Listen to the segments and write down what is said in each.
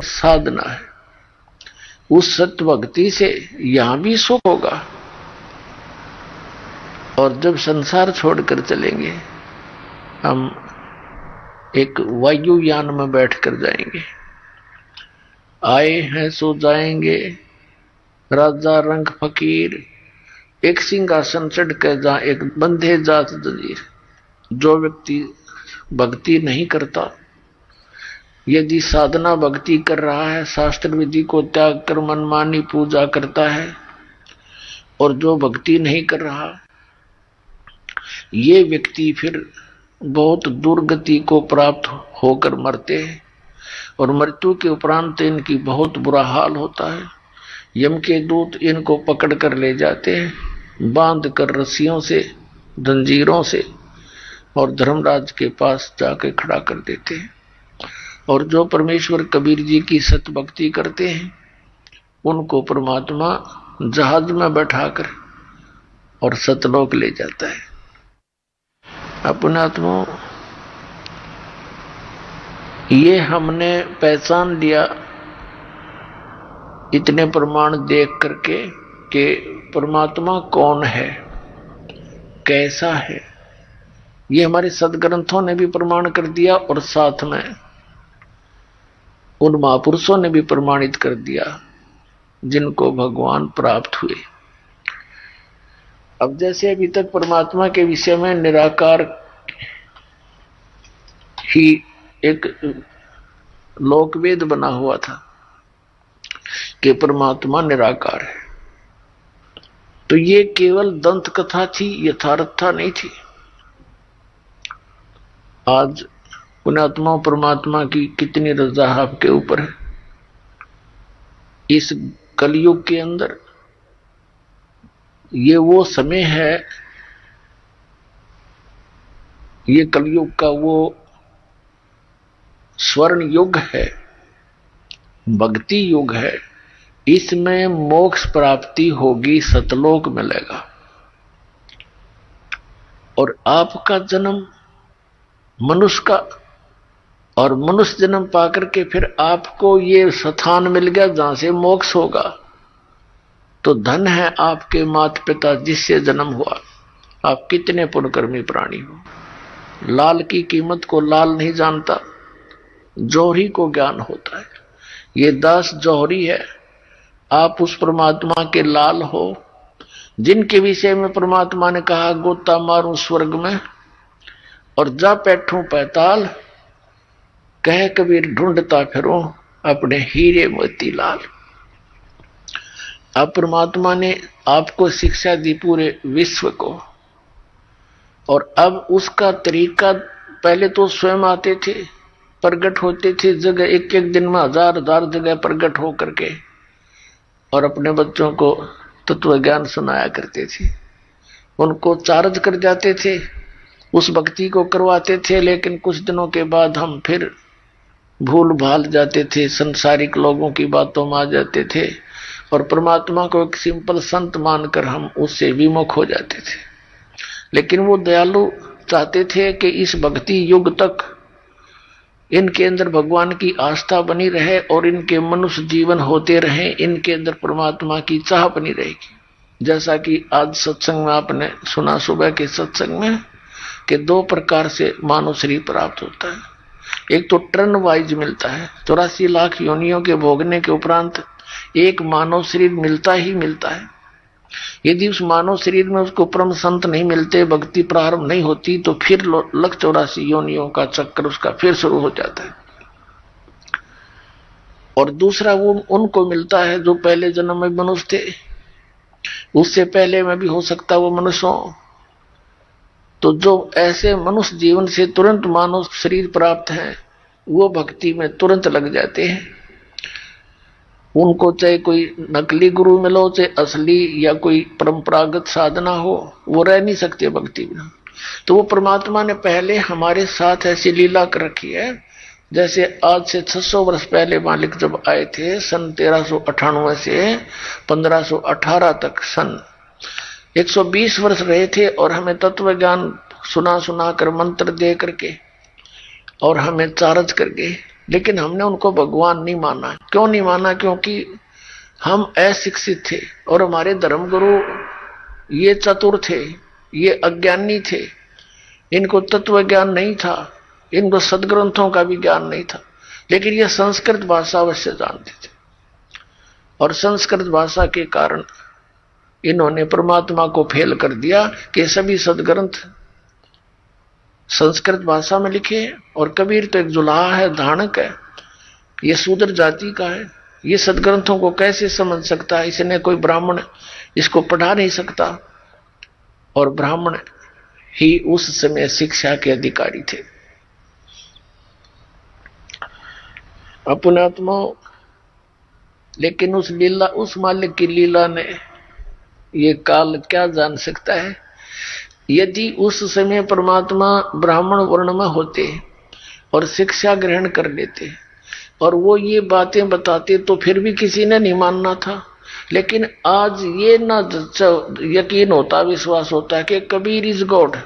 साधना है। उस सत्य भक्ति से यहां भी सुख होगा और जब संसार छोड़कर चलेंगे हम एक वायुयान में बैठकर जाएंगे। आए हैं सो जाएंगे, राजा रंग फकीर, एक सिंहासन चढ़ कर जहां एक बंधे जात जंजीर। जो व्यक्ति भक्ति नहीं करता, यदि साधना भक्ति कर रहा है, शास्त्र विधि को त्याग कर मनमानी पूजा करता है, और जो भक्ति नहीं कर रहा, ये व्यक्ति फिर बहुत दुर्गति को प्राप्त होकर मरते हैं और मृत्यु के उपरांत इनकी बहुत बुरा हाल होता है। यम के दूत इनको पकड़ कर ले जाते हैं, बांध कर रस्सियों से, जंजीरों से, और धर्मराज के पास जाकर खड़ा कर देते हैं। और जो परमेश्वर कबीर जी की सत भक्ति करते हैं, उनको परमात्मा जहाज में बैठाकर और सतलोक ले जाता है। अपने आत्मा ये हमने पहचान लिया इतने प्रमाण देख करके कि परमात्मा कौन है, कैसा है। ये हमारे सदग्रंथों ने भी प्रमाण कर दिया और साथ में उन महापुरुषों ने भी प्रमाणित कर दिया जिनको भगवान प्राप्त हुए। अब जैसे अभी तक परमात्मा के विषय में निराकार ही एक लोकवेद बना हुआ था कि परमात्मा निराकार है, तो ये केवल दंत कथा थी, यथार्थता नहीं थी। आज पुण्यात्मा परमात्मा की कितनी रजा आपके ऊपर है। इस कलयुग के अंदर ये वो समय है, ये कलयुग का वो स्वर्ण युग है, भक्ति युग है। इसमें मोक्ष प्राप्ति होगी, सतलोक मिलेगा। और आपका जन्म मनुष्य का, और मनुष्य जन्म पाकर के फिर आपको ये स्थान मिल गया जहां से मोक्ष होगा, तो धन है आपके माता पिता जिससे जन्म हुआ। आप कितने पुण्यकर्मी प्राणी हो। लाल की कीमत को लाल नहीं जानता, जौहरी को ज्ञान होता है। ये दास जौहरी है, आप उस परमात्मा के लाल हो जिनके विषय में परमात्मा ने कहा गोता मारूं स्वर्ग में और जा बैठूं पैताल, कह कबीर ढूंढता फिरूं अपने हीरे मोती लाल। अब परमात्मा ने आपको शिक्षा दी पूरे विश्व को, और अब उसका तरीका, पहले तो स्वयं आते थे, प्रकट होते थे जगह, एक एक दिन में हजार हजार जगह प्रकट हो करके, और अपने बच्चों को तत्व ज्ञान सुनाया करते थे। उनको चार्ज कर जाते थे, उस भक्ति को करवाते थे, लेकिन कुछ दिनों के बाद हम फिर भूल भाल जाते थे, संसारिक लोगों की बातों में आ जाते थे, और परमात्मा को एक सिंपल संत मानकर हम उससे विमुख हो जाते थे। लेकिन वो दयालु चाहते थे कि इस भक्ति युग तक इनके अंदर भगवान की आस्था बनी रहे और इनके मनुष्य जीवन होते रहे, इनके अंदर परमात्मा की चाह बनी रहेगी। जैसा कि आज सत्संग में आपने सुना, सुबह के सत्संग में, कि दो प्रकार से मानव शरीर प्राप्त होता है। एक तो टर्न वाइज मिलता है, 84 लाख योनियों के भोगने के उपरांत एक मानव शरीर मिलता ही मिलता है। यदि उस मानव शरीर में उसको परम संत नहीं मिलते, भक्ति प्रारंभ नहीं होती, तो फिर 184 योनियों का चक्कर उसका फिर शुरू हो जाता है। और दूसरा वो उनको मिलता है जो पहले जन्म में मनुष्य थे, उससे पहले में भी हो सकता वो मनुष्य हो। तो जो ऐसे मनुष्य जीवन से तुरंत मानव शरीर प्राप्त है, वो भक्ति में तुरंत लग जाते हैं। उनको चाहे कोई नकली गुरु मिलो, चाहे असली या कोई परंपरागत साधना हो, वो रह नहीं सकते भक्ति में। तो वो परमात्मा ने पहले हमारे साथ ऐसी लीला कर रखी है। जैसे आज से 600 वर्ष पहले मालिक जब आए थे, सन 1398 से 1518 तक, सन 120 वर्ष रहे थे, और हमें तत्व ज्ञान सुना कर, मंत्र दे करके, और हमें चार्ज करके लेकिन हमने उनको भगवान नहीं माना। क्यों नहीं माना? क्योंकि हम अशिक्षित थे और हमारे धर्मगुरु ये चतुर थे, ये अज्ञानी थे, इनको तत्व ज्ञान नहीं था, इनको सदग्रंथों का भी ज्ञान नहीं था। लेकिन ये संस्कृत भाषा अवश्य जानते थे और संस्कृत भाषा के कारण इन्होंने परमात्मा को फेल कर दिया कि सभी सदग्रंथ संस्कृत भाषा में लिखे हैं। और कबीर तो एक जुलाहा है, धानक है, ये शूद्र जाति का है, ये सदग्रंथों को कैसे समझ सकता है? इसने कोई ब्राह्मण इसको पढ़ा नहीं सकता। और ब्राह्मण ही उस समय शिक्षा के अधिकारी थे। अपनात्मा, लेकिन उस लीला, उस मालिक की लीला ने ये काल क्या जान सकता है? यदि उस समय परमात्मा ब्राह्मण वर्ण में होते और शिक्षा ग्रहण कर लेते और वो ये बातें बताते तो फिर भी किसी ने नहीं मानना था। लेकिन आज ये ना यकीन होता, विश्वास होता है कि कबीर इज गॉड,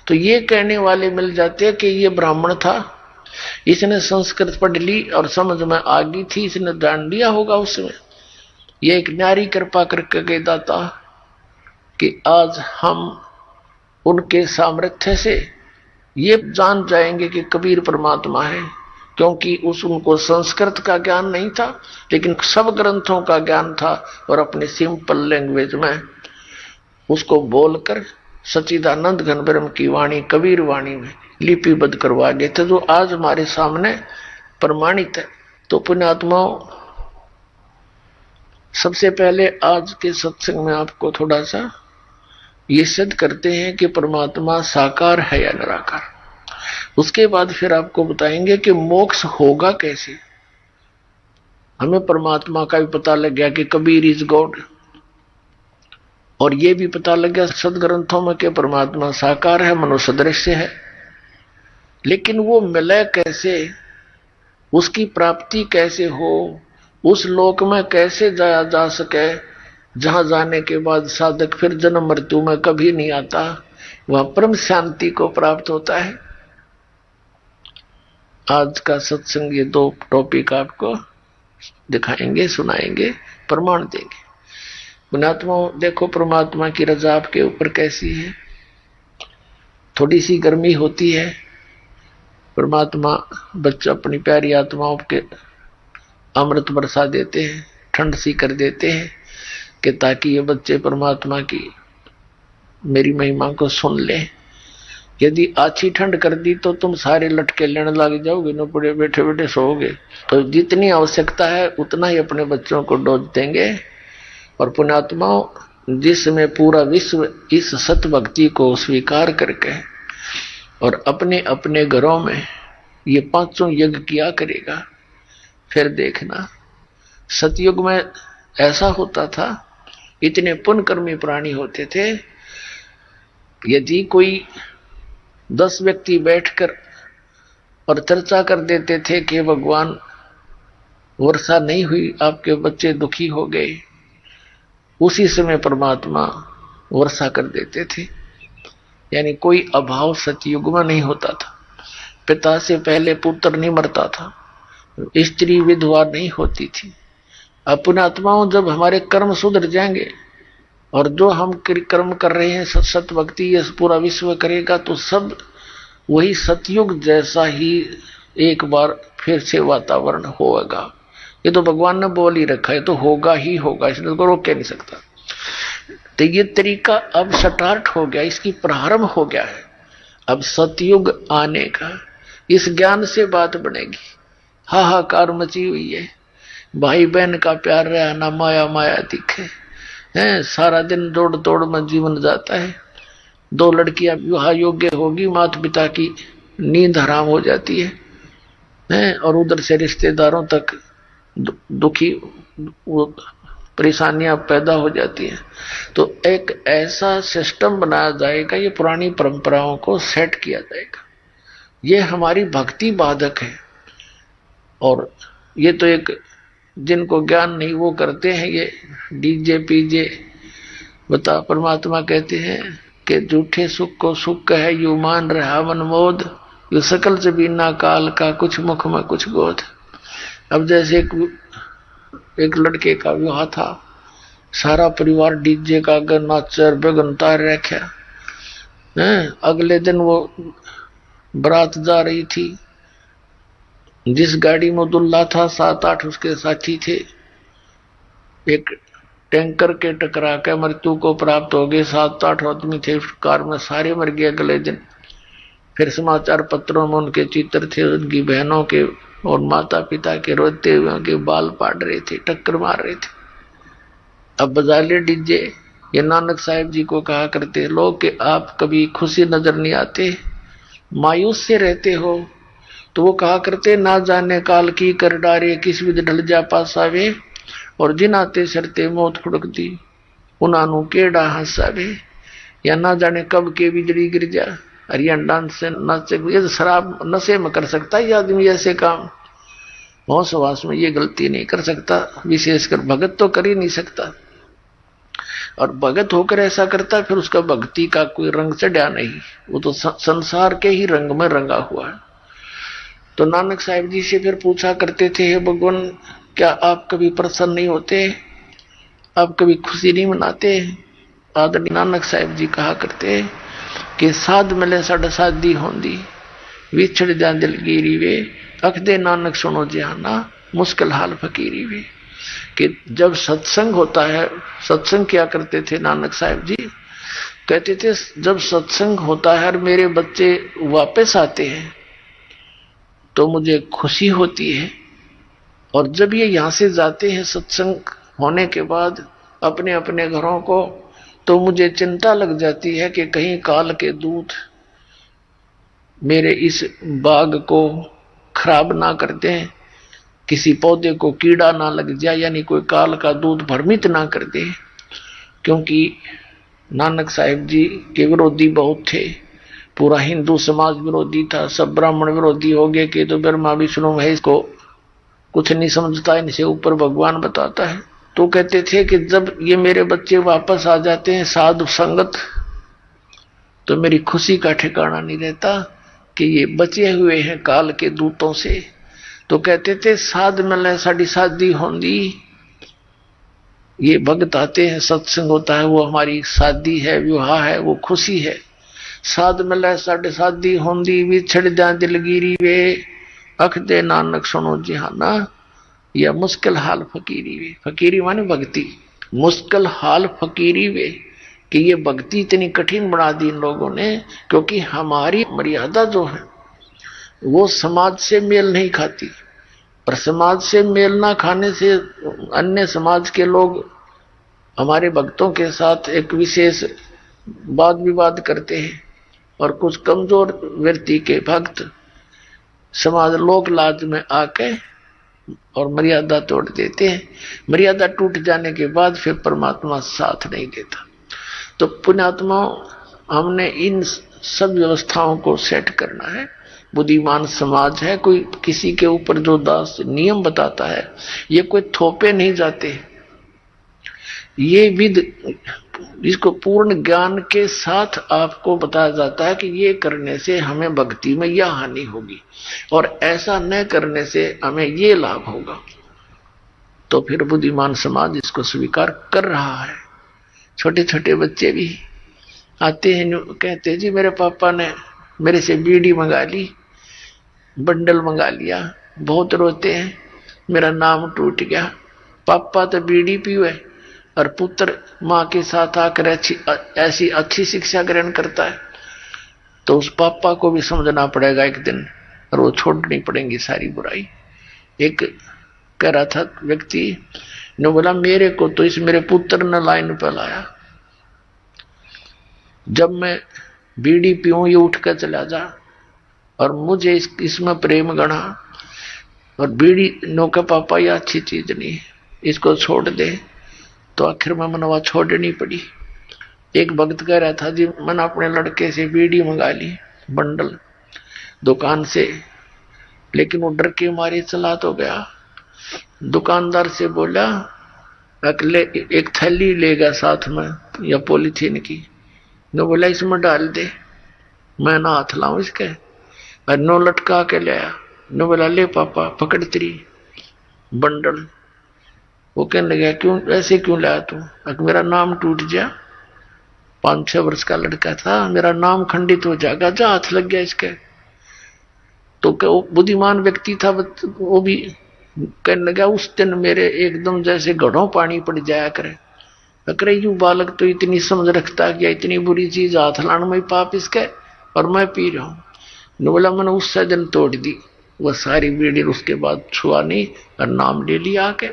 तो ये कहने वाले मिल जाते हैं कि ये ब्राह्मण था, इसने संस्कृत पढ़ ली और समझ में आ गई थी, इसने जान लिया होगा उसमें। ये एक न्यारी कृपा करके कह दाता कि आज हम उनके सामर्थ्य से ये जान जाएंगे कि कबीर परमात्मा है, क्योंकि उनको संस्कृत का ज्ञान नहीं था लेकिन सब ग्रंथों का ज्ञान था और अपने सिंपल लैंग्वेज में उसको बोलकर सच्चिदानंद घन ब्रह्म की वाणी कबीर वाणी में लिपिबद्ध करवा गए थे, जो आज हमारे सामने प्रमाणित है। तो पुण्यात्माओं, सबसे पहले आज के सत्संग में आपको थोड़ा सा ये सिद्ध करते हैं कि परमात्मा साकार है या निराकार। उसके बाद फिर आपको बताएंगे कि मोक्ष होगा कैसे। हमें परमात्मा का भी पता लग गया कि कबीर इज गॉड, और ये भी पता लग गया सदग्रंथों में कि परमात्मा साकार है, मनुष्य दृश्य है। लेकिन वो मिले कैसे, उसकी प्राप्ति कैसे हो, उस लोक में कैसे जाया जा सके जहां जाने के बाद साधक फिर जन्म मृत्यु में कभी नहीं आता, वहां परम शांति को प्राप्त होता है। आज का सत्संग ये दो टॉपिक आपको दिखाएंगे, सुनाएंगे, प्रमाण देंगे। पुण्यात्मा, देखो परमात्मा की रजा आपके ऊपर कैसी है। थोड़ी सी गर्मी होती है, परमात्मा बच्चा अपनी प्यारी आत्माओं के अमृत बरसा देते हैं, ठंड सी कर देते हैं कि ताकि ये बच्चे परमात्मा की मेरी महिमा को सुन ले। यदि अच्छी ठंड कर दी तो तुम सारे लटके लेने लग जाओगे, न पड़े बैठे बैठे सोओगे। तो जितनी आवश्यकता है उतना ही अपने बच्चों को डोज देंगे। और पुण्यात्माओं, जिसमें पूरा विश्व इस सत भक्ति को स्वीकार करके और अपने अपने घरों में ये पांचों यज्ञ किया करेगा, फिर देखना सतयुग में ऐसा होता था, इतने पुण्यकर्मी प्राणी होते थे, यदि कोई 10 व्यक्ति बैठकर और चर्चा कर देते थे कि भगवान वर्षा नहीं हुई, आपके बच्चे दुखी हो गए, उसी समय परमात्मा वर्षा कर देते थे। यानी कोई अभाव सतयुग में नहीं होता था। पिता से पहले पुत्र नहीं मरता था, स्त्री विधवा नहीं होती थी। पुण्यात्माओं, जब हमारे कर्म सुधर जाएंगे और जो हम कर्म कर रहे हैं सत भक्ति ये पूरा विश्व करेगा, तो सब वही सतयुग जैसा ही एक बार फिर से वातावरण होगा। ये तो भगवान ने बोल ही रखा है, तो होगा ही होगा, इसने तो रोक के नहीं सकता। तो ये तरीका अब स्टार्ट हो गया, इसकी प्रारंभ हो गया है अब सतयुग आने का। इस ज्ञान से बात बनेगी। हाहाकार मची हुई है, भाई बहन का प्यार रहा ना माया माया दिखे हैं, सारा दिन दौड़ दौड़ में जीवन जाता है। 2 लड़कियां विवाह योग्य होगी, माता पिता की नींद हराम हो जाती है, और उधर से रिश्तेदारों तक दुखी परेशानियां पैदा हो जाती हैं। तो एक ऐसा सिस्टम बनाया जाएगा, ये पुरानी परंपराओं को सेट किया जाएगा। ये हमारी भक्ति बाधक है। और ये तो एक जिनको ज्ञान नहीं वो करते हैं ये डीजे पीजे। बता, परमात्मा कहते हैं कि झूठे सुख को सुख है, यू मान रहा मन मोद, यो सकल जबीना काल का, कुछ मुख में कुछ गोद। अब जैसे एक लड़के का विवाह था, सारा परिवार डीजे का आगे नाचर बेगन तार रखा है। अगले दिन वो बारात जा रही थी, जिस गाड़ी में दुल्हा था 7-8 उसके साथी थे, एक टैंकर के टकरा के मृत्यु को प्राप्त हो गए। 7-8 आदमी थे उस कार में, सारे मर गए अगले दिन। फिर समाचार पत्रों में उनके चित्र थे, उनकी बहनों के और माता पिता के रोते हुए उनके बाल पाड़ रहे थे, टक्कर मार रहे थे। अब बजा ले डीजे। ये नानक साहिब जी को कहा करते लोग कि आप कभी खुशी नजर नहीं आते, मायूस से रहते हो। तो वो कहा करते ना जाने काल की कर डारे, किस विध ढल जा पासावे, और जिन आते सरते मौत फुड़क दी उन्होंने केड़ा हंसावे। या ना जाने कब के बिजली गिर जा, हरियाणा डांस से नाचे। ये शराब नशे में कर सकता है ये आदमी ऐसे काम, होश वास में ये गलती नहीं कर सकता। विशेषकर भगत तो कर ही नहीं सकता, और भगत होकर ऐसा करता फिर उसका भक्ति का कोई रंग चढ़ा नहीं, वो तो संसार के ही रंग में रंगा हुआ है। तो नानक साहिब जी से फिर पूछा करते थे, हे भगवान क्या आप कभी प्रसन्न नहीं होते, आप कभी खुशी नहीं मनाते। आदरणीय नानक साहिब जी कहा करते कि साध मिले साढ़े साधी होंदी, विछड़ जा दिलगिरी वे, अख दे नानक सुनो जहाना, मुश्किल हाल फकीरी वे। कि जब सत्संग होता है, सत्संग क्या करते थे नानक साहिब जी, कहते थे जब सत्संग होता है और मेरे बच्चे वापस आते हैं तो मुझे खुशी होती है, और जब ये यहाँ से जाते हैं सत्संग होने के बाद अपने अपने घरों को, तो मुझे चिंता लग जाती है कि कहीं काल के दूत मेरे इस बाग को खराब ना कर दें, किसी पौधे को कीड़ा ना लग जाए, यानी कोई काल का दूत भ्रमित ना कर दे। क्योंकि नानक साहिब जी के विरोधी बहुत थे, पूरा हिंदू समाज विरोधी था, सब ब्राह्मण विरोधी हो गए कि तो ब्रह्मा विष्णु महेश को कुछ नहीं समझता, इनसे ऊपर भगवान बताता है। तो कहते थे कि जब ये मेरे बच्चे वापस आ जाते हैं साधु संगत, तो मेरी खुशी का ठिकाना नहीं रहता कि ये बचे हुए हैं काल के दूतों से। तो कहते थे साध मिले साड़ी शादी होंदी, ये भक्त आते हैं सत्संग होता है वो हमारी शादी है, विवाह है, वो खुशी है। साध मिले साढ़े शादी होंदी, विछड़ जा दिलगिरी वे, अख दे नानक सुनो जहाना, या मुश्किल हाल फकीरी वे। फकीरी माने भक्ति, मुश्किल हाल फकीरी वे, कि ये भक्ति इतनी कठिन बना दी इन लोगों ने, क्योंकि हमारी मर्यादा जो है वो समाज से मेल नहीं खाती। और समाज से मेल ना खाने से अन्य समाज के लोग हमारे भक्तों के साथ एक विशेष वाद विवाद करते हैं, और कुछ कमजोर व्यक्ति के भक्त समाज लोक लाज में आके और मर्यादा तोड़ देते हैं। मर्यादा टूट जाने के बाद फिर परमात्मा साथ नहीं देता। तो पुण्यात्मा हमने इन सब व्यवस्थाओं को सेट करना है। बुद्धिमान समाज है, कोई किसी के ऊपर जो दास नियम बताता है ये कोई थोपे नहीं जाते, ये विद इसको पूर्ण ज्ञान के साथ आपको बताया जाता है कि ये करने से हमें भक्ति में यह हानि होगी और ऐसा न करने से हमें ये लाभ होगा। तो फिर बुद्धिमान समाज इसको स्वीकार कर रहा है। छोटे छोटे बच्चे भी आते हैं, कहते हैं जी मेरे पापा ने मेरे से बीड़ी मंगा ली, बंडल मंगा लिया, बहुत रोते हैं, मेरा नाम टूट गया। पापा तो बीड़ी पीवे और पुत्र माँ के साथ आकर ऐसी अच्छी शिक्षा ग्रहण करता है, तो उस पापा को भी समझना पड़ेगा एक दिन, और वो छोड़नी पड़ेगी सारी बुराई। एक कह रहा था व्यक्ति ने बोला मेरे को तो इस मेरे पुत्र ने लाइन पर लाया, जब मैं बीड़ी पीऊं ये उठ कर चला जा, और मुझे इसमें प्रेम गढ़ा, और बीड़ी नो का पापा ये अच्छी चीज नहीं, इसको छोड़ दे। तो आखिर में मनवा छोड़नी पड़ी। एक भक्त कह रहा था जी मैंने अपने लड़के से बीड़ी मंगा ली बंडल दुकान से, लेकिन वो डर के मारे चला तो गया। दुकानदार से बोला अगले एक थैली लेगा साथ में या पॉलीथीन की, ने बोला इसमें डाल दे, मैं ना हाथ लाऊं इसके। और नो लटका के लाया। नो बोला ले पापा पकड़ तेरी बंडल। वो कहने लगा क्यों ऐसे क्यों लाया तू? मेरा नाम टूट गया, 5-6 वर्ष का लड़का था, मेरा नाम खंडित हो जाएगा, जा हाथ लग गया इसके। तो वो बुद्धिमान व्यक्ति था, वो भी कहने लगा उस दिन मेरे एकदम जैसे घड़ों पानी पड़ जाया करे। अरे यू बालक तो इतनी समझ रखता कि इतनी बुरी चीज हाथ लाने में पाप इसके, और मैं पी रहा हूं। बोला मैंने उससे दिन तोड़ दी वह सारी बीड़ी, उसके बाद छुआ नहीं और नाम ले लिया आके।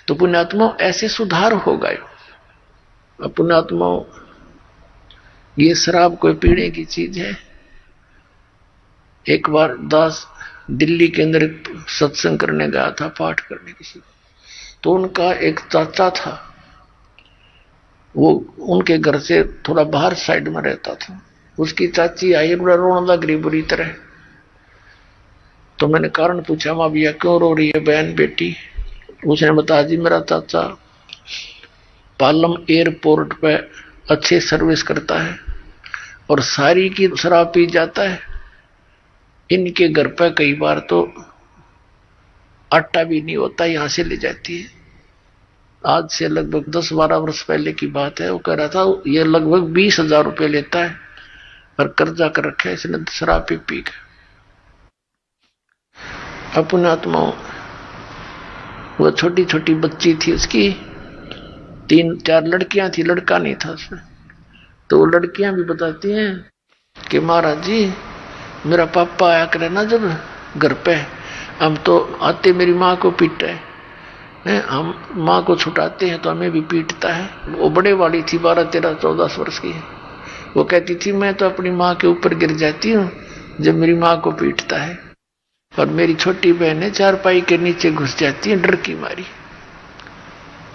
तो पुण्यात्मा ऐसे सुधार हो गए। पुण्यात्मा ये शराब कोई पीने की चीज है। एक बार दास दिल्ली के अंदर सत्संग करने गया था, पाठ करने किसी, तो उनका एक चाचा था, वो उनके घर से थोड़ा बाहर साइड में रहता था। उसकी चाची आई, बड़ा रोने लगी बुरी तरह। तो मैंने कारण पूछा, माँ भैया क्यों रो रही है बहन बेटी? उसने बताया जी मेरा चाचा पालम एयरपोर्ट पे अच्छे सर्विस करता है और सारी की शराब पी जाता है। इनके घर पे कई बार तो आटा भी नहीं होता, यहां से ले जाती है। आज से लगभग 10-12 वर्ष पहले की बात है। वो कह रहा था ये लगभग 20,000 रुपये लेता है और कर्जा कर रखा है इसने शराब पी के। अपने आत्माओं वो छोटी छोटी बच्ची थी, उसकी 3-4 लड़कियां थी, लड़का नहीं था उसमें। तो वो लड़कियां भी बताती हैं कि महाराज जी मेरा पापा आया करे ना जब घर पे, हम तो आते मेरी माँ को पीटते हैं, हम माँ को छुटाते हैं तो हमें भी पीटता है। वो बड़े वाली थी, 12-13-14 वर्ष की। वो कहती थी मैं तो अपनी माँ के ऊपर गिर जाती हूँ जब मेरी माँ को पीटता है, और मेरी छोटी बहनें चारपाई के नीचे घुस जाती हैं डर की मारी।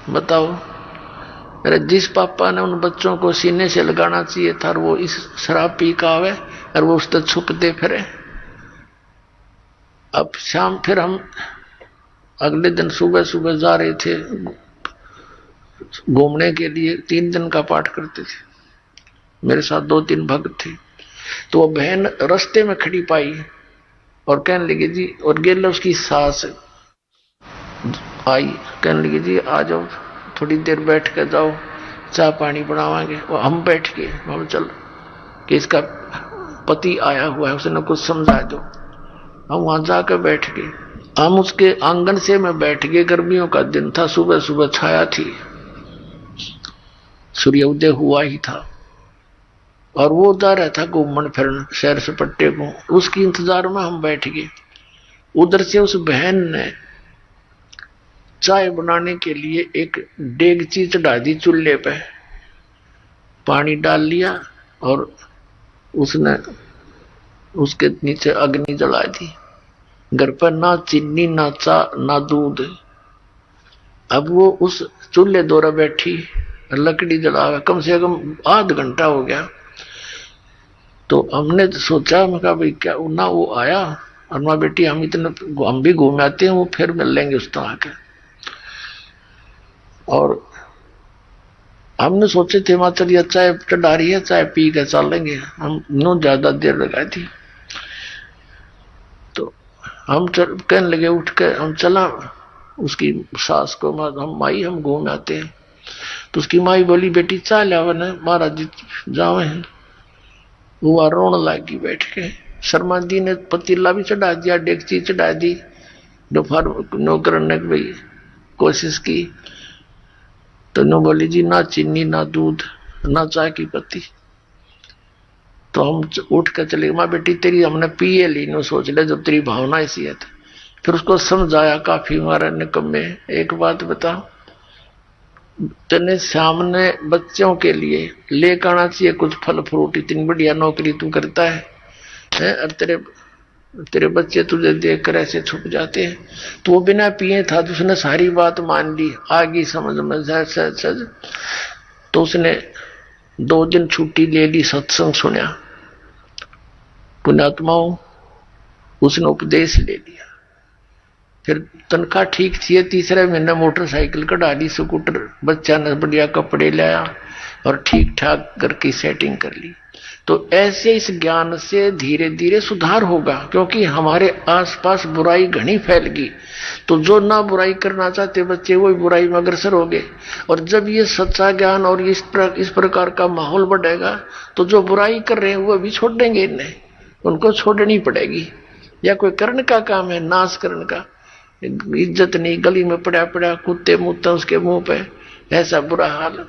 बताओ, अरे जिस पापा ने उन बच्चों को सीने से लगाना चाहिए था, वो इस शराब पी का आवे और वो उससे छुपते फिरे। अब शाम फिर हम अगले दिन सुबह सुबह जा रहे थे घूमने के लिए, 3 दिन का पाठ करते थे, मेरे साथ 2-3 भक्त थे। तो वो बहन रास्ते में खड़ी पाई और कहने लगी जी, और गेल उसकी सास आई, कहने लगी जी आ जाओ थोड़ी देर बैठ कर जाओ, चाय पानी बनावांगे। और हम बैठ गए, हम चल कि इसका पति आया हुआ है, उसने कुछ समझा दो। हम वहां जाकर बैठ गए, हम उसके आंगन से मैं बैठ गए। गर्मियों का दिन था, सुबह सुबह छाया थी, सूर्योदय हुआ ही था, और वो जा रहा था घूमन फिरन सैर सपट्टे को, उसकी इंतजार में हम बैठ गए। उधर से उस बहन ने चाय बनाने के लिए एक डेगची चढ़ा दी चूल्हे पे, पानी डाल लिया और उसने उसके नीचे अग्नि जला दी। घर पर ना चीनी ना चा ना दूध। अब वो उस चूल्हे दौरा बैठी, लकड़ी जला, कम से कम आध घंटा हो गया। तो हमने सोचा, मैं कहा भाई क्या ना वो आया, और माँ बेटी हम भी घूम आते हैं, वो फिर मिल लेंगे उस तरह के। और हमने सोचे थे माँ चलिए चाय चढ़ा रही है, चाय पी के चलेंगे, हम नो ज्यादा देर लगा दी। तो हम कहने लगे, उठ के हम चला उसकी सास को, हम माई हम घूम आते हैं। तो उसकी माई बोली बेटी चाय लावा ना, महाराज जी जावे हैं। वो रोने लगी बैठ के। शर्मा जी ने पतीला भी चढ़ा दिया, डेगची चढ़ा दी, दोपहर नो करने की भाई कोशिश की। तो नो बोली जी ना चीनी ना दूध ना चाय की पत्ती। तो हम उठ कर चले, माँ बेटी तेरी हमने पिए ली, नो सोच ले जब तेरी भावना ऐसी है। फिर उसको समझाया काफी, हमारा निकम्मे एक बात बता, तेने सामने बच्चों के लिए लेकर आना चाहिए कुछ फल फ्रूट, इतनी बढ़िया नौकरी तू करता है और तेरे बच्चे तुझे देख कर ऐसे छुप जाते हैं। तो वो बिना पिए था, तो उसने सारी बात मान ली, आगे समझ में सज। तो उसने 2 दिन छुट्टी ले ली, सत्संग सुना, पुण्यात्माओं उसने उपदेश ले लिया। फिर तनख्वाह ठीक थी, 3रे महीने मोटरसाइकिल कढ़ा ली, स्कूटर, बच्चा ने बढ़िया कपड़े लाया, और ठीक ठाक घर की सेटिंग कर ली। तो ऐसे इस ज्ञान से धीरे धीरे सुधार होगा, क्योंकि हमारे आसपास बुराई घनी फैल गई। तो जो ना बुराई करना चाहते बच्चे वो बुराई में अग्रसर हो गए। और जब ये सच्चा ज्ञान और इस प्रकार का माहौल बढ़ेगा तो जो बुराई कर रहे हैं वो भी छोड़ देंगे, इन्हें उनको छोड़नी पड़ेगी। या कोई कर्ण का काम है, नाश करण का, इज्जत नहीं, गली में पड़ा पड़ा कुत्ते मुत्ता उसके मुंह पे, ऐसा बुरा हाल।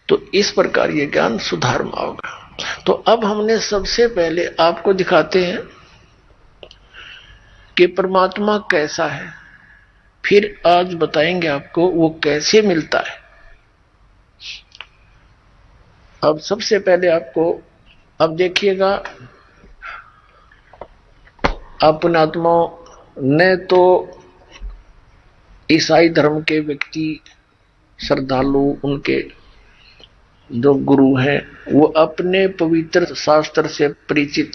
तो इस प्रकार ये ज्ञान सुधार में होगा। तो अब हमने सबसे पहले आपको दिखाते हैं कि परमात्मा कैसा है, फिर आज बताएंगे आपको वो कैसे मिलता है। अब सबसे पहले आपको, अब देखिएगा, अपने आत्माओं ने तो ईसाई धर्म के व्यक्ति, श्रद्धालु, उनके जो गुरु हैं, वो अपने पवित्र शास्त्र से परिचित,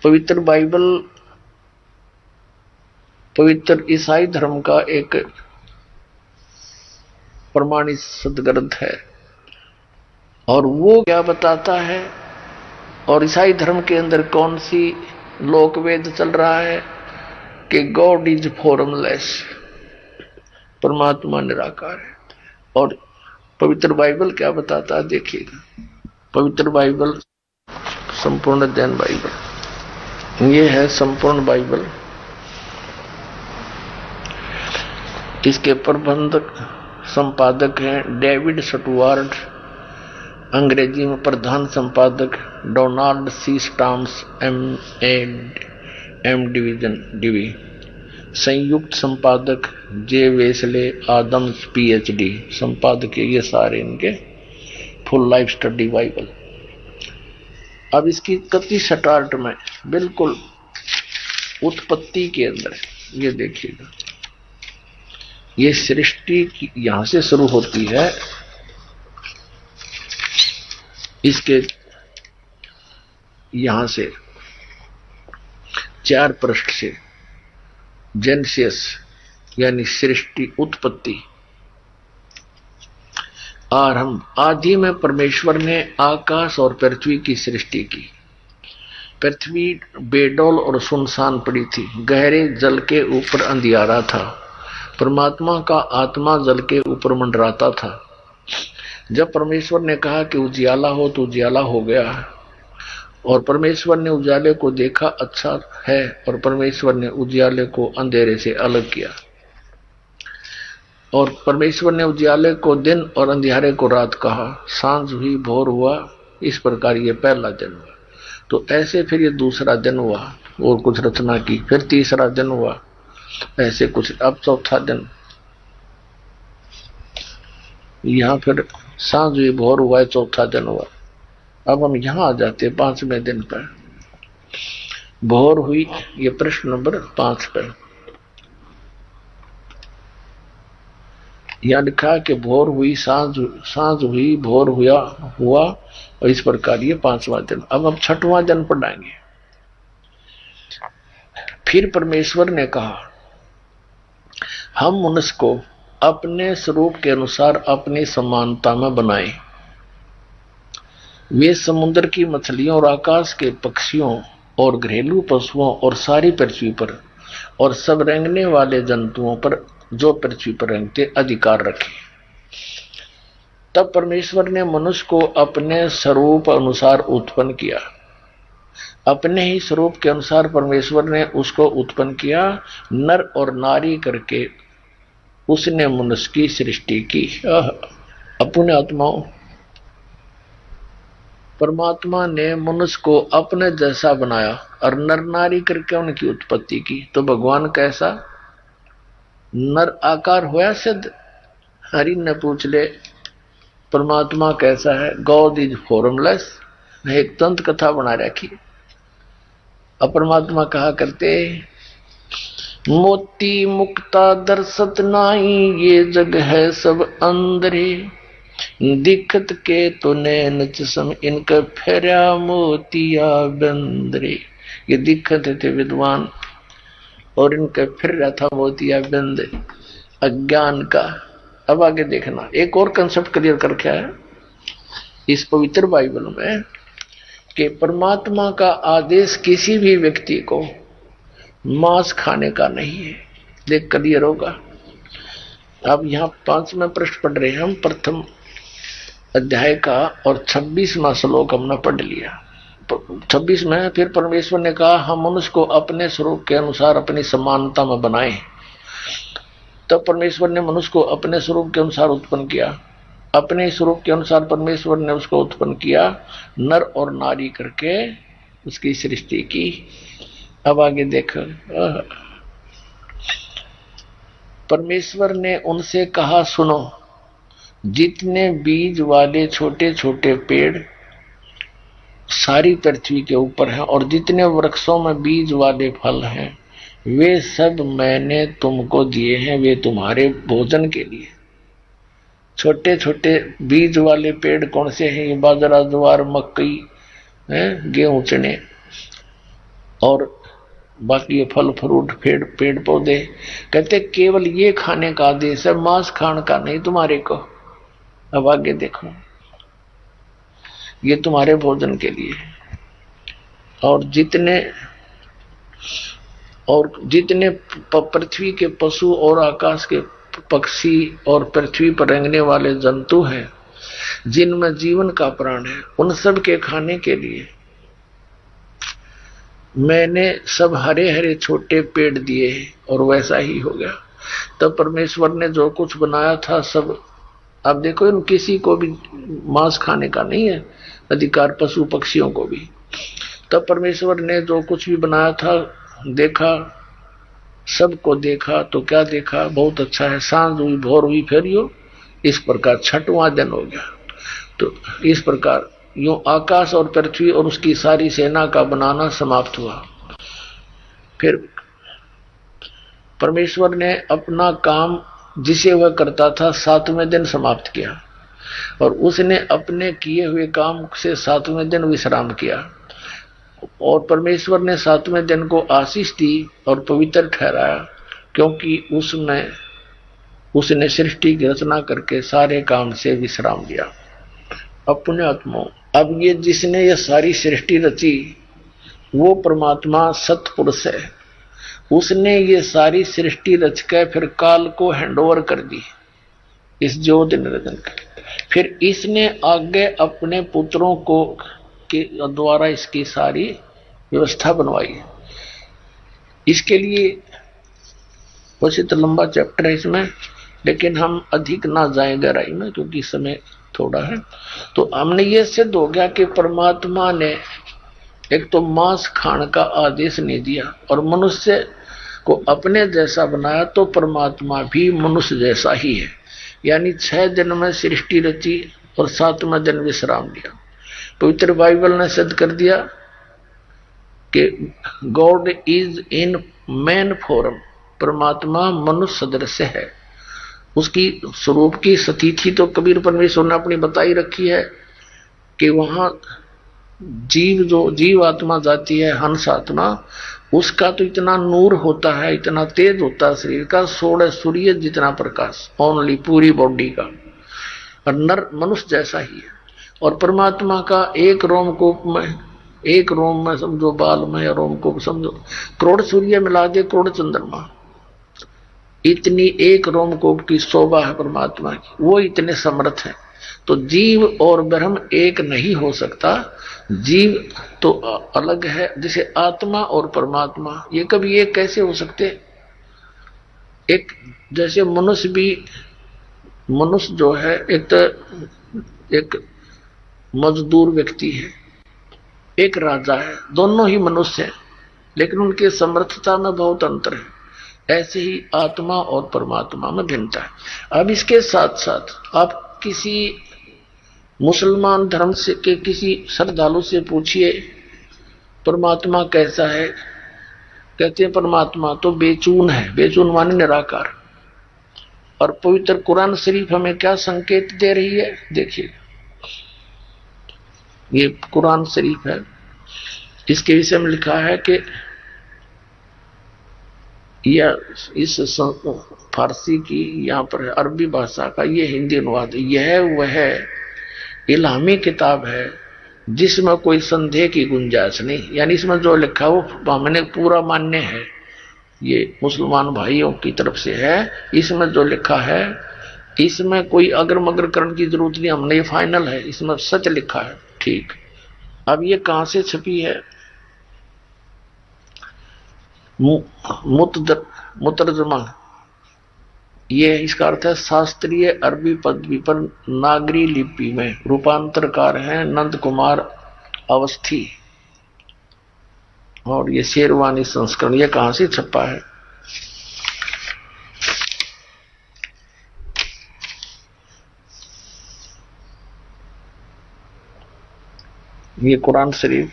पवित्र बाइबल पवित्र ईसाई धर्म का एक प्रमाणित सदग्रंथ है। और वो क्या बताता है, और ईसाई धर्म के अंदर कौन सी लोक वेद चल रहा है कि गॉड इज फॉर्मलेस, परमात्मा निराकार है। और पवित्र बाइबल क्या बताता है, देखिएगा। पवित्र बाइबल, संपूर्ण अध्ययन बाइबल, ये है संपूर्ण बाइबल। इसके प्रबंधक संपादक हैं डेविड स्टुअर्ट, अंग्रेजी में प्रधान संपादक डोनाल्ड सी स्टाम्स एम डिवीजन डीवी, संयुक्त संपादक जे वेस्ले आदम्स पीएचडी, संपादक ये सारे इनके फुल लाइफ स्टडी बाइबल। अब इसकी कति स्टार्ट में बिल्कुल उत्पत्ति के अंदर ये देखिएगा, ये सृष्टि यहां से शुरू होती है, इसके यहां से 4 पृष्ठ से जेनेसिस यानी सृष्टि उत्पत्ति आरंभ। आदि में परमेश्वर ने आकाश और पृथ्वी की सृष्टि की। पृथ्वी बेडौल और सुनसान पड़ी थी, गहरे जल के ऊपर अंधियारा था। परमात्मा का आत्मा जल के ऊपर मंडराता था। जब परमेश्वर ने कहा कि उजियाला हो तो उजियाला हो गया। और परमेश्वर ने उजाले को देखा अच्छा है, और परमेश्वर ने उजियाले को अंधेरे से अलग किया। और परमेश्वर ने उजियाले को दिन और अंधियारे को रात कहा। सांझ हुई, भोर हुआ, इस प्रकार ये पहला दिन हुआ। तो ऐसे फिर ये दूसरा दिन हुआ और कुछ रचना की, फिर तीसरा दिन हुआ, ऐसे कुछ, अब चौथा दिन। यहां फिर सांझ हुई, भोर हुआ, चौथा दिन हुआ। अब हम यहां आ जाते 5वें दिन पर। भोर हुई, ये प्रश्न नंबर 5 पर यहां लिखा कि भोर हुई, सांझ हुई, भोर हुआ, और इस प्रकार ये 5वां दिन। अब हम 6वां दिन पढ़ाएंगे। फिर परमेश्वर ने कहा, हम मनुष्य को अपने स्वरूप के अनुसार अपनी समानता में बनाए। वे समुद्र की मछलियों और आकाश के पक्षियों और घरेलू पशुओं और सारी पृथ्वी पर और सब रेंगने वाले जंतुओं पर जो पृथ्वी पर रेंगते अधिकार रखे। तब परमेश्वर ने मनुष्य को अपने स्वरूप अनुसार उत्पन्न किया। अपने ही स्वरूप के अनुसार परमेश्वर ने उसको उत्पन्न किया, नर और नारी करके उसने मनुष्य की सृष्टि की। अपने आत्माओं, परमात्मा ने मनुष्य को अपने जैसा बनाया और नर नारी करके उनकी उत्पत्ति की। तो भगवान कैसा नर आकार होया सिद्ध? हरि ने पूछ ले परमात्मा कैसा है? God is formless. एक तंत्र कथा बना रखी। अब परमात्मा कहा करते, मोती मुक्ता दर्शत नाई, ये जग है सब अंदरे, दिखत के तो नैन चश्म, इनका फेरा मोतिया बंदरे। ये दिखत थे विद्वान और इनका फिर रहा था मोतिया बंद, अज्ञान का अब आगे देखना, एक और कंसेप्ट क्लियर करके आया इस पवित्र बाइबल में कि परमात्मा का आदेश किसी भी व्यक्ति को मांस खाने का नहीं है। देख क्लियर होगा। अब यहाँ 5वां पृष्ठ पढ़ रहे हैं हम, प्रथम अध्याय का, और 26वां श्लोक हमने पढ़ लिया। 26 में फिर परमेश्वर ने कहा, हम मनुष्य को अपने स्वरूप के अनुसार अपनी समानता में बनाए। तब परमेश्वर ने मनुष्य को अपने स्वरूप के अनुसार उत्पन्न किया। अपने स्वरूप के अनुसार परमेश्वर ने उसको उत्पन्न किया, नर और नारी करके उसकी सृष्टि की। अब आगे देखो, परमेश्वर ने उनसे कहा, सुनो, जितने बीज वाले छोटे छोटे पेड़ सारी पृथ्वी के ऊपर हैं और जितने वृक्षों में बीज वाले फल हैं, वे सब मैंने तुमको दिए हैं, वे तुम्हारे भोजन के लिए। छोटे छोटे बीज वाले पेड़ कौन से हैं? ये बाजरा, ज्वार, मकई, गेहूं, चने, और बाकी ये फल फ्रूट पेड़ पौधे। कहते केवल ये खाने का आदेश है, मांस खाने का नहीं तुम्हारे को। अब आगे देखो, ये तुम्हारे भोजन के लिए। और जितने पृथ्वी के पशु और आकाश के पक्षी और पृथ्वी पर रेंगने वाले जंतु हैं, जिनमें जीवन का प्राण है, उन सब के खाने के लिए मैंने सब हरे हरे छोटे पेड़ दिए हैं। और वैसा ही हो गया। तब परमेश्वर ने जो कुछ बनाया था सब, अब देखो, इन किसी को भी मांस खाने का नहीं है अधिकार, पशु पक्षियों को भी। तब परमेश्वर ने जो कुछ भी बनाया था देखा, सबको देखा तो क्या देखा? बहुत अच्छा है। सांझ हुई, भोर हुई, फेरियो, इस प्रकार 6वां दिन हो गया। तो इस प्रकार यूं आकाश और पृथ्वी और उसकी सारी सेना का बनाना समाप्त हुआ। फिर परमेश्वर ने अपना काम जिसे वह करता था 7वें दिन समाप्त किया, और उसने अपने किए हुए काम से 7वें दिन विश्राम किया। और परमेश्वर ने 7वें दिन को आशीष दी और पवित्र ठहराया, क्योंकि उसमें उसने सृष्टि की रचना करके सारे काम से विश्राम लिया। अपने आत्मा, अब ये जिसने ये सारी सृष्टि रची वो परमात्मा सतपुरुष है। उसने ये सारी सृष्टि रच के फिर काल को हैंडओवर कर दी इस ज्योति निरंजन के। फिर इसने आगे अपने पुत्रों को के द्वारा इसकी सारी व्यवस्था बनवाई। इसके लिए वैसे तो लंबा चैप्टर है इसमें, लेकिन हम अधिक ना जाएं गहराई में क्योंकि समय थोड़ा है। तो हमने ये सिद्ध हो गया कि परमात्मा ने एक तो मांस खाने का आदेश नहीं दिया और मनुष्य को अपने जैसा बनाया, तो परमात्मा भी मनुष्य जैसा ही है। यानी 6 दिन में सृष्टि रची और 7वें दिन विश्राम लिया। पवित्र बाइबल ने सिद्ध कर दिया कि God is in man form, परमात्मा मनुष्य सदृश है। उसकी स्वरूप की स्थिति तो कबीर परमेश्वर ने अपनी बताई रखी है कि वहां जीव आत्मा जाती है, हंस आत्मा, उसका तो इतना नूर होता है, इतना तेज होता है शरीर का, 16 सूर्य जितना प्रकाश ओनली पूरी बॉडी का। और नर मनुष्य जैसा ही है। और परमात्मा का एक रोमकूप में समझो, बाल में या रोमकूप समझो, करोड़ सूर्य मिला दे, करोड़ चंद्रमा, इतनी एक रोमकूप की शोभा है परमात्मा की। वो इतने समर्थ है। तो जीव और ब्रह्म एक नहीं हो सकता। जीव तो अलग है, जैसे आत्मा और परमात्मा ये कभी एक कैसे हो सकते? एक जैसे मनुष्य जो है एक मजदूर व्यक्ति है, एक राजा है, दोनों ही मनुष्य हैं, लेकिन उनके समर्थता में बहुत अंतर है। ऐसे ही आत्मा और परमात्मा में भिन्नता है। अब इसके साथ साथ आप किसी मुसलमान धर्म से के किसी श्रद्धालु से पूछिए परमात्मा कैसा है, कहते हैं परमात्मा तो बेचून है। बेचून माने निराकार। और पवित्र कुरान शरीफ हमें क्या संकेत दे रही है? देखिए, ये कुरान शरीफ है, इसके विषय में लिखा है कि या इस फारसी की यहाँ पर अरबी भाषा का ये हिंदी अनुवाद, यह वह इल्हामी किताब है जिसमें कोई संदेह की गुंजाइश नहीं। यानी इसमें जो लिखा वो हमने पूरा मान्य है, ये मुसलमान भाइयों की तरफ से है। इसमें जो लिखा है इसमें कोई अगर मगर करने की जरूरत नहीं, हमने ये फाइनल है, इसमें सच लिखा है। ठीक, अब ये कहां से छपी है? मुतरजमा, ये इसका अर्थ है शास्त्रीय अरबी पदवी पर नागरी लिपि में। रूपांतरकार हैं नंद कुमार अवस्थी, और ये शेरवानी संस्करण। ये कहां से छपा है? ये कुरान शरीफ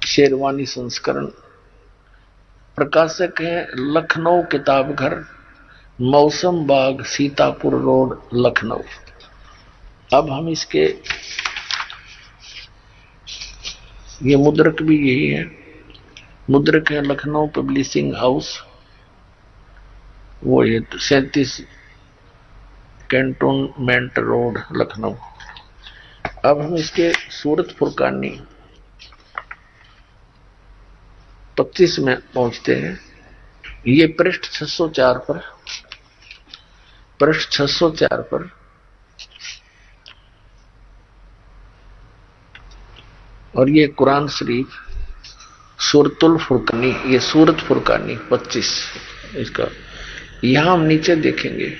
शेरवानी संस्करण, प्रकाशक है लखनऊ किताब घर, मौसम बाग, सीतापुर रोड, लखनऊ। अब हम इसके, ये मुद्रक भी यही है, मुद्रक है लखनऊ पब्लिशिंग हाउस, वो ये 37 कैंटोनमेंट रोड, लखनऊ। अब हम इसके सूरत फुरकानी 25 में पहुंचते हैं। ये पृष्ठ 604 पर, पृष्ठ 604 पर और ये कुरान शरीफ सूरतुल फुरकानी, ये सूरत फुरकानी 25 इसका। यहां हम नीचे देखेंगे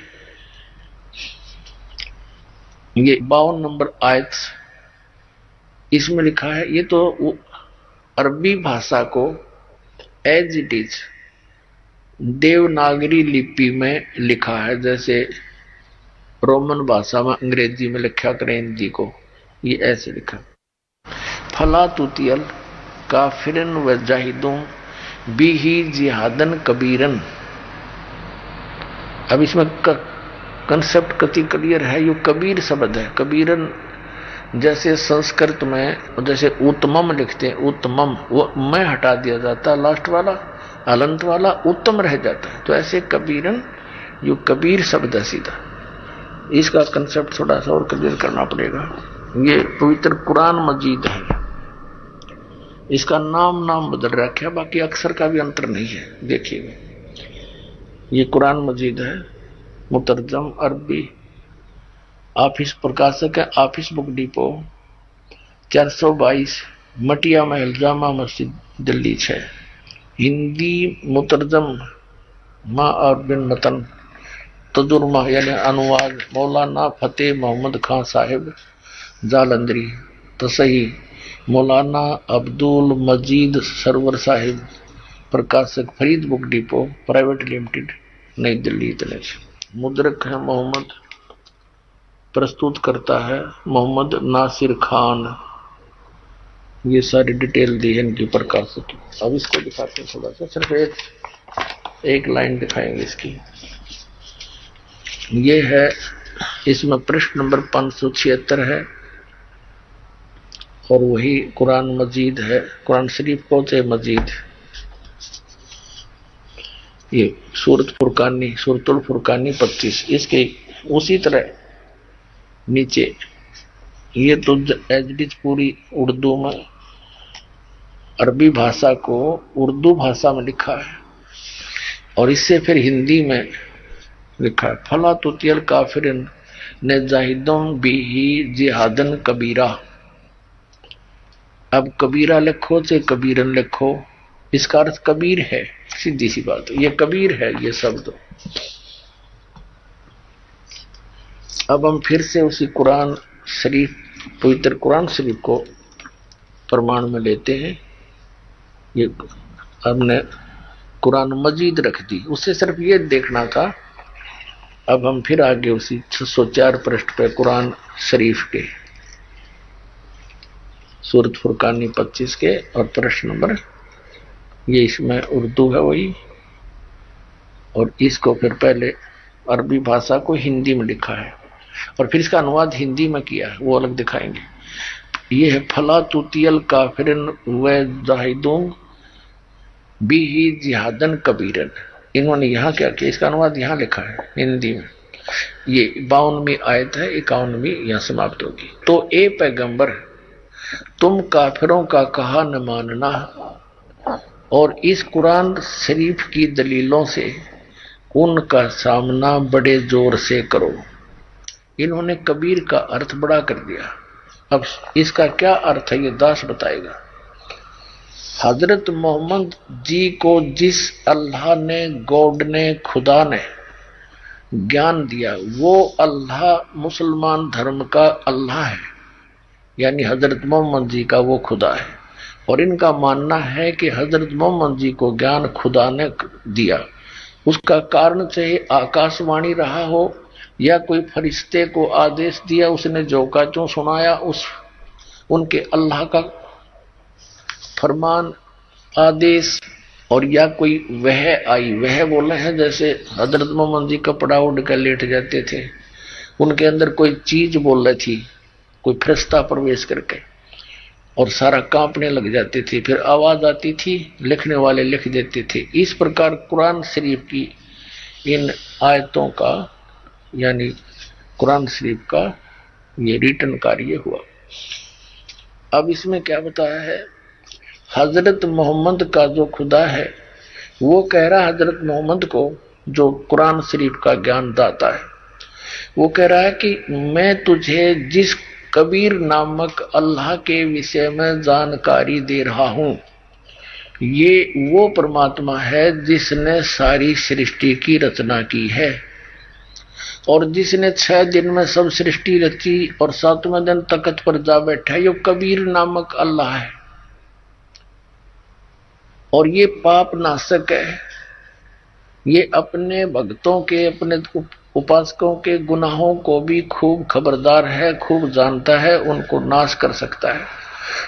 ये 52 नंबर आयत, इसमें लिखा है, ये तो अरबी भाषा को एज इट इज देवनागरी लिपि में लिखा है, जैसे रोमन भाषा में अंग्रेजी में लिखा करें हिंदी को, ये ऐसे लिखा। फला तुतियल काफिरन व जाहिदों बिही जिहादन कबीरन। अब इसमें कंसेप्ट कति क्लियर है। ये कबीर शब्द है, कबीरन जैसे संस्कृत में जैसे उत्तमम लिखते हैं, उत्तमम वो मैं हटा दिया जाता है, लास्ट वाला अलंत वाला उत्तम रह जाता है, तो ऐसे कबीरन यो कबीर शब्द है सीधा। इसका कंसेप्ट थोड़ा सा और क्लियर करना पड़ेगा। ये पवित्र कुरान मजीद है, इसका नाम बदल रखा है, बाकी अक्षर का भी अंतर नहीं है। देखिए ये कुरान मजीद है, मुतरजम अरबी, ऑफिस प्रकाशक है ऑफिस बुक डिपो 422 मटिया महल जामा मस्जिद दिल्ली 6। हिंदी मुतरजम माँ और बिन मतन तजुर्मा यानी अनुवाद मौलाना फतेह मोहम्मद खान साहिब जालंधरी, तसही मौलाना अब्दुल मजीद सरवर साहिब, प्रकाशक Farid book depot private limited नई दिल्ली इतने। मुद्रक है मोहम्मद, प्रस्तुत करता है मोहम्मद नासिर खान। ये सारी डिटेल दी है इनकी प्रकाशक की। अब इसको दिखाते हैं थोड़ा सा, सिर्फ एक लाइन दिखाएंगे इसकी। ये है, इसमें पृष्ठ नंबर 576 है और वही कुरान मजीद है, कुरान शरीफ को से मजीद। ये सूरत फुरकानी, सूरतुल फुरकानी 25, इसके उसी तरह नीचे ये तो एजडिज पूरी उर्दू में, अरबी भाषा को उर्दू भाषा में लिखा है और इससे फिर हिंदी में लिखा है। फला तुतियल काफिरन ने जाहिदों बिही जिहादन कबीरा। अब कबीरा लिखो से कबीरन लिखो, इसका अर्थ कबीर है, सीधी सी बात। ये कबीर है ये शब्द। अब हम फिर से उसी कुरान शरीफ, पवित्र कुरान शरीफ को प्रमाण में लेते हैं। ये हमने कुरान मजीद रख दी, उससे सिर्फ ये देखना था। अब हम फिर आगे उसी 604 पृष्ठ पे कुरान शरीफ के सूरत फुरकानी 25 के और प्रश्न नंबर, ये इसमें उर्दू है वही, और इसको फिर पहले अरबी भाषा को हिंदी में लिखा है और फिर इसका अनुवाद हिंदी में किया है, वो अलग दिखाएंगे। ये है फला तुतियल काफिरन व जाहिदों बी ही जिहादन कबीरन। इन्होंने यहाँ क्या किया, इसका अनुवाद यहाँ लिखा है हिंदी में। ये 52वीं आयत है, 51वीं यहाँ समाप्त होगी। तो ए पैगंबर, तुम काफिरों का कहा न मानना और इस कुरान शरीफ की दलीलों से उनका सामना बड़े जोर से करो। इन्होंने कबीर का अर्थ बड़ा कर दिया। अब इसका क्या अर्थ है ये दास बताएगा। हजरत मोहम्मद जी को जिस अल्लाह ने, गॉड ने, खुदा ने ज्ञान दिया, वो अल्लाह मुसलमान धर्म का अल्लाह है, यानी हजरत मोहम्मद जी का वो खुदा है। और इनका मानना है कि हजरत मोहम्मद जी को ज्ञान खुदा ने दिया। उसका कारण चाहे आकाशवाणी रहा हो या कोई फरिश्ते को आदेश दिया, उसने जो का जो सुनाया, उस उनके अल्लाह का फरमान, आदेश, और या कोई वह आई, वह बोले हैं जैसे हजरत मोहम्मद जी कपड़ा उड़ कर लेट जाते थे, उनके अंदर कोई चीज बोल रही थी, कोई फरिश्ता प्रवेश करके, और सारा कांपने लग जाते थे, फिर आवाज आती थी, लिखने वाले लिख देते थे। इस प्रकार कुरान शरीफ की इन आयतों का, यानी कुरान शरीफ का ये रिटर्न कार्य हुआ। अब इसमें क्या बताया है, हजरत मोहम्मद का जो खुदा है वो कह रहा है हजरत मोहम्मद को, जो कुरान शरीफ का ज्ञान दाता है, वो कह रहा है कि मैं तुझे जिस कबीर नामक अल्लाह के विषय में जानकारी दे रहा हूं, ये वो परमात्मा है जिसने सारी सृष्टि की रचना की है और जिसने 6 दिन में सब सृष्टि रची और 7वें दिन तख्त पर जा बैठा, ये कबीर नामक अल्लाह है। और ये पाप नाशक है, ये अपने भक्तों के, अपने उपासकों के गुनाहों को भी खूब खबरदार है, खूब जानता है, उनको नाश कर सकता है।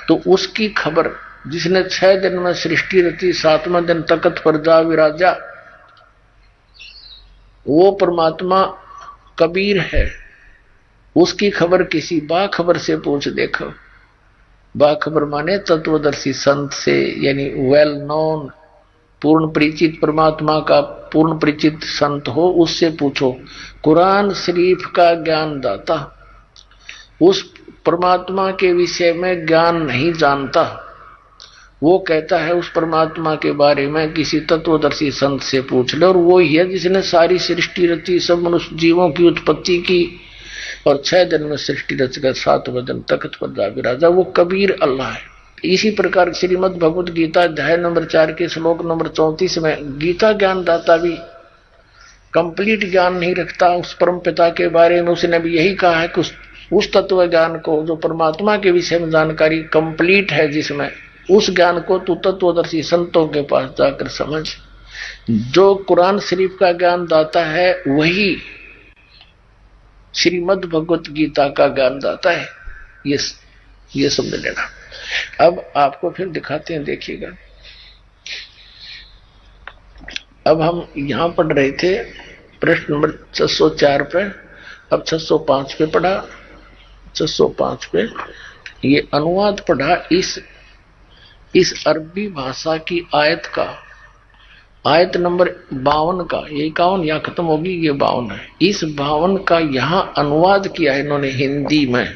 तो उसकी खबर, जिसने 6 दिन में सृष्टि रची, 7वें दिन तख्त पर जा विराजा, वो परमात्मा कबीर है। उसकी खबर किसी बाखबर से पूछ देखो। बाखबर माने तत्वदर्शी संत से, यानी वेल नोन, पूर्ण परिचित परमात्मा का पूर्ण परिचित संत हो, उससे पूछो। कुरान शरीफ का ज्ञान दाता उस परमात्मा के विषय में ज्ञान नहीं जानता, वो कहता है उस परमात्मा के बारे में किसी तत्वदर्शी संत से पूछ ले, और वो ही है जिसने सारी सृष्टि रची, सब मनुष्य जीवों की उत्पत्ति की और 6 दिन में सृष्टि रचकर 7वें दिन तख्त पर जा विराजा, वो कबीर अल्लाह है। इसी प्रकार श्रीमद् भगवत गीता अध्याय नंबर 4 के श्लोक नंबर 34 में गीता ज्ञान दाता भी कंप्लीट ज्ञान नहीं रखता उस परम पिता के बारे में। उसने भी यही कहा है कि उस तत्व ज्ञान को, जो परमात्मा के विषय में जानकारी कंप्लीट है जिसमें, उस ज्ञान को तू तत्वदर्शी संतों के पास जाकर समझ। जो कुरान शरीफ का ज्ञान दाता है वही श्रीमद् भगवत गीता का ज्ञान दाता है, ये समझ लेना। अब आपको फिर दिखाते हैं, देखिएगा। अब हम यहां पढ़ रहे थे प्रश्न नंबर 604 पे, अब 605 पे पढ़ा। 605 पे ये अनुवाद पढ़ा इस अरबी भाषा की आयत का, आयत नंबर 52 का, ये 51 यहाँ खत्म होगी, ये 52 है। इस 52 का यहाँ अनुवाद किया है इन्होंने हिंदी में।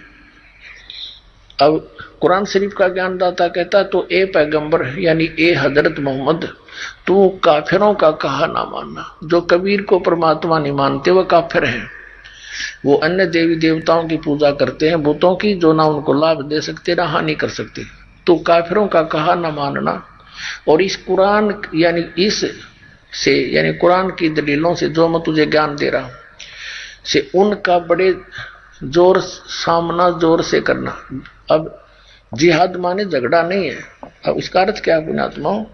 अब कुरान शरीफ का ज्ञानदाता कहता है, तो ए पैगंबर यानी ए हजरत मोहम्मद, तू काफिरों का कहा ना मानना। जो कबीर को परमात्मा नहीं मानते वह काफिर हैं। वो अन्य देवी देवताओं की पूजा करते हैं, बुतों की, जो ना उनको लाभ दे सकते ना हानि कर सकते। तो काफिरों का कहा ना मानना। और इस कुरान यानी इस से, यानी कुरान की दलीलों से जो मैं तुझे ज्ञान दे रहा हूं, से उनका बड़े जोर सामना जोर से करना। अब जिहाद माने झगड़ा नहीं है। अब इसका अर्थ क्या है पुण्यात्माओं,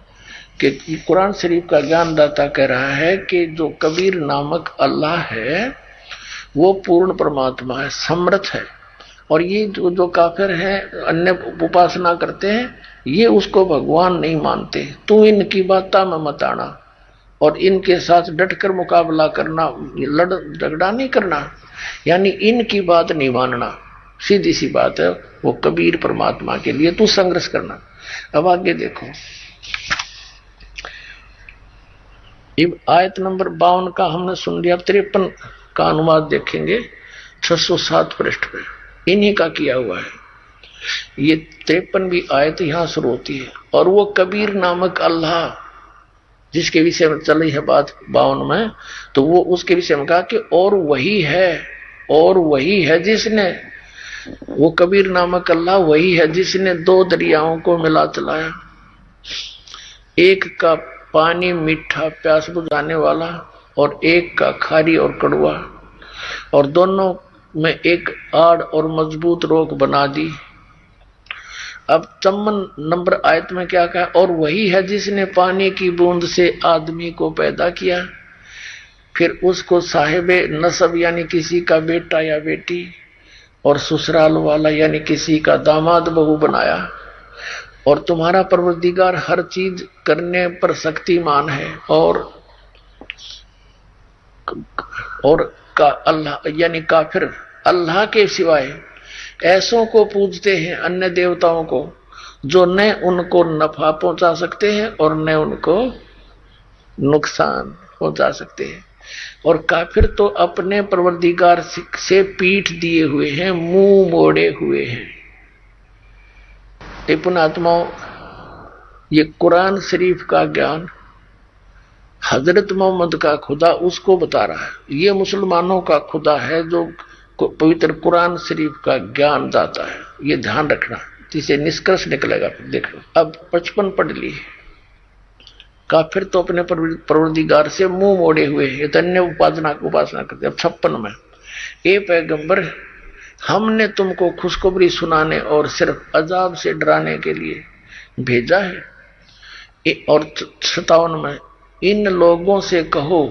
कि कुरान शरीफ का ज्ञानदाता कह रहा है कि जो कबीर नामक अल्लाह है वो पूर्ण परमात्मा है, समर्थ है। और ये जो काफिर हैं, अन्य उपासना करते हैं, ये उसको भगवान नहीं मानते। तो इनकी बातों में मत आना और इनके साथ डटकर मुकाबला करना, लड़ झगड़ा नहीं करना, यानी इनकी बात नहीं मानना। सीधी सी बात है, वो कबीर परमात्मा के लिए तू संघर्ष करना। अब आगे देखो, अब आयत नंबर 52 का हमने सुन लिया, 53 का अनुवाद देखेंगे 607 पृष्ठ पे, इन्हीं का किया हुआ है। ये 53वीं आयत यहां शुरू होती है। और वो कबीर नामक अल्लाह जिसके विषय में चल रही है बात 52 में, तो वो उसके विषय में कहा कि और वही है जिसने, वो कबीर नामक अल्लाह वही है जिसने दो दरियाओं को मिला चलाया, एक का पानी मीठा प्यास बुझाने वाला और एक का खारी और कड़वा, और दोनों में एक आड़ और मजबूत रोक बना दी। अब 54 नंबर आयत में क्या कहा, और वही है जिसने पानी की बूंद से आदमी को पैदा किया, फिर उसको साहिबे नसब यानी किसी का बेटा या बेटी, और ससुराल वाला यानी किसी का दामाद बहू बनाया। और तुम्हारा परवरदिगार हर चीज करने पर शक्तिमान है। और का अल्लाह यानी काफिर अल्लाह के सिवाय ऐसों को पूजते हैं, अन्य देवताओं को, जो न उनको नफा पहुंचा सकते हैं और न उनको नुकसान पहुंचा सकते हैं। और काफिर तो अपने परवरदिगार से पीठ दिए हुए हैं, मुंह मोड़े हुए हैं। पुण्यात्माओं, ये कुरान शरीफ का ज्ञान हजरत मोहम्मद का खुदा उसको बता रहा है। ये मुसलमानों का खुदा है जो पवित्र कुरान शरीफ का ज्ञान दाता है। ये ध्यान रखना, जिसे निष्कर्ष निकलेगा। देखो अब 55 पढ़ ली। काफिर तो अपने परवरदिगार से मुंह मोड़े हुए हैं, अन्य उपासना करते। अब 56 में, ए पैगंबर, हमने तुमको खुशखबरी सुनाने और सिर्फ अजाब से डराने के लिए भेजा है। और 57 में, इन लोगों से कहो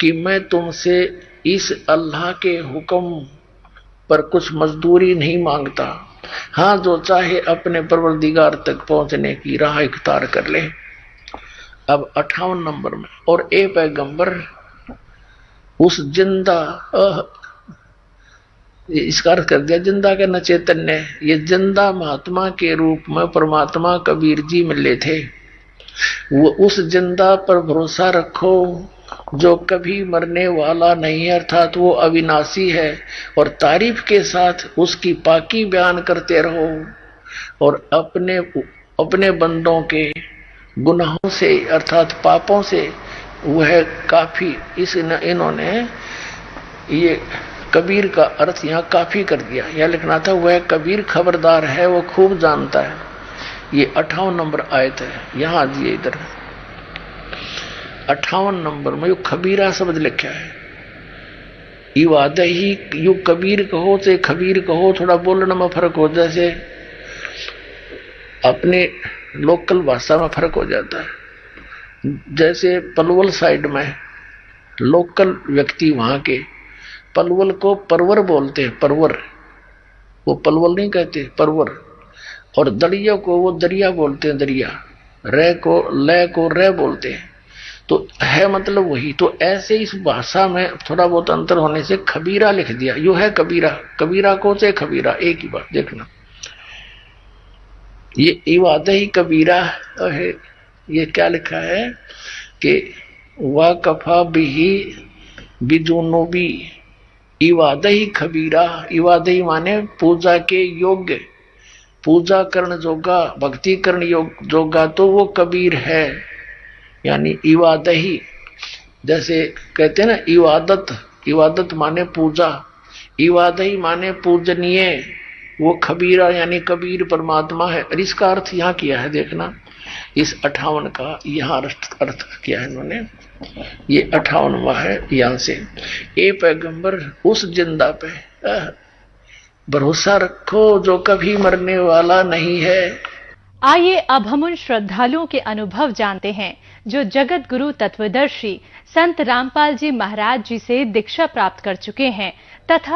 कि मैं तुमसे इस अल्लाह के हुक्म पर कुछ मजदूरी नहीं मांगता। हाँ, जो चाहे अपने परवरदिगार तक पहुंचने की राह इख्तियार कर ले। अब 58 नंबर में, और ए पैगंबर, उस जिंदा, इसका अर्थ कर दिया जिंदा के न चैतन्य, ये जिंदा महात्मा के रूप में परमात्मा कबीर जी मिले थे। वो उस जिंदा पर भरोसा रखो जो कभी मरने वाला नहीं है, अर्थात वो अविनाशी है। और तारीफ के साथ उसकी पाकी बयान करते रहो, और अपने बंदों के गुनाहों से अर्थात पापों से वह काफी, इन्होंने ये कबीर का अर्थ यहाँ काफी कर दिया। यह लिखना था वह कबीर खबरदार है, वो खूब जानता है। ये 58 नंबर आयत है। यहां दिए इधर 58 नंबर में यू खबीरा शब्द लिखा है। इवाद ही यू कबीर कहो से खबीर कहो, थोड़ा बोलने में फर्क हो, जैसे अपने लोकल भाषा में फर्क हो जाता है। जैसे पलवल साइड में लोकल व्यक्ति वहां के पलवल को परवर बोलते हैं, परवर, वो पलवल नहीं कहते, परवर। और दरिया को वो दरिया बोलते हैं, दरिया। रे को ले को रे बोलते हैं, तो है मतलब वही। तो ऐसे इस भाषा में थोड़ा बहुत अंतर होने से खबीरा लिख दिया। यू है कबीरा, कबीरा को से खबीरा एक ही बात। देखना ये इवाद ही कबीरा है। ये क्या लिखा है कि वा कफा बिही बिजुनूबी इवाद ही खबीरा। इवाद ही माने पूजा के योग्य, पूजा करण जोगा, भक्ति करण जोगा, तो वो कबीर है। यानी इवाद ही, जैसे कहते हैं ना इबादत, इबादत माने पूजा, इवाद ही माने पूजनीय, वो खबीरा यानी कबीर परमात्मा है। और इसका अर्थ यहाँ किया है, देखना इस 58 का यहाँ अर्थ किया है इन्होंने। ये 58वां है यहाँ से। ए पैगंबर, उस जिंदा पे भरोसा रखो जो कभी मरने वाला नहीं है। आइए अब हम उन श्रद्धालुओं के अनुभव जानते हैं जो जगत गुरु तत्वदर्शी संत रामपाल जी महाराज जी से दीक्षा प्राप्त कर चुके हैं तथा